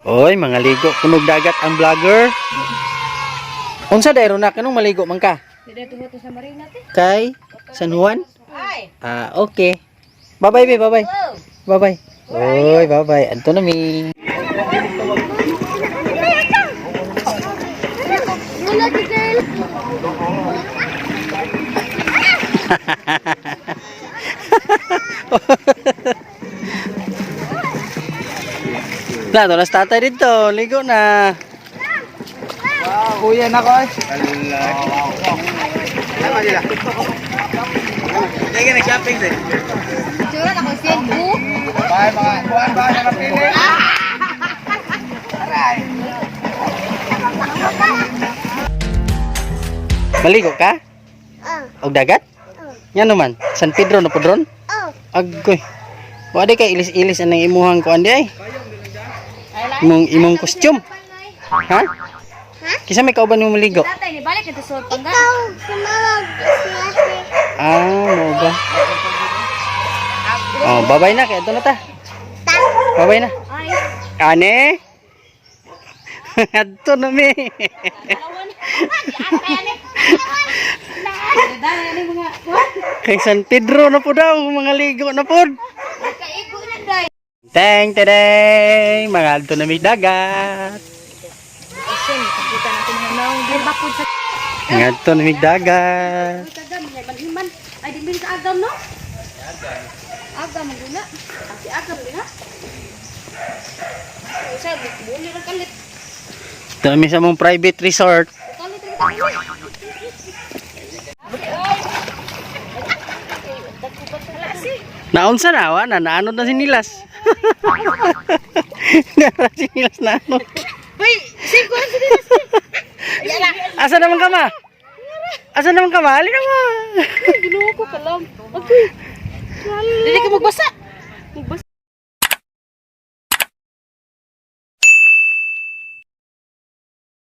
Oy, mga ligo kunog dagat ang vlogger. Unsa dayro na kanong maligo man ka? Dito to sa marina te. Kay San Juan? Ay. Okay. Bye-bye, be, bye-bye. Bye-bye. Oy, bye-bye. Anto na mi. Wala di girl. Na, tulas tatay dito. Ligo na. Kuya na ko eh. Ano nila? Hindi nag-shopping din. Sura na ko Cebu. Bye mga kuan ba na napili? Aray. Maligo ka? Og dagat? Yan naman. San Pedro na podron? Agoy. Wa di kay ilis-ilis anang imuhang kuan di ay. Imong costume. Ha? Kisa may kauban mo maligo? Tatay ni balik ito sa pangga. Mo ba? Oh, babay na kay adto na ta. Babay na. Ay. Ane? Adto na mi. Dali mga Kay San Pedro na po daw mga ligo na po. kaigo na dai. Teng tedeng, mga adto na mi dagat. Isin, kita natin hanong di bakod sa Mga adto na mi dagat. agam, man. Ay di min sa agam no? Agam guna. Si agam din ha. Isa buli ra kalit. Ito na mi sa mong private resort. Kalit ra. Naunsa na wa na naanod na sinilas. Nara sinilas na ano. Uy, siko na sila. Ayala. Asa naman ka ma? Asa naman ka ma? Halika ma. Ginuha ko kalam. Okay. Dili ka magbasa. Magbasa.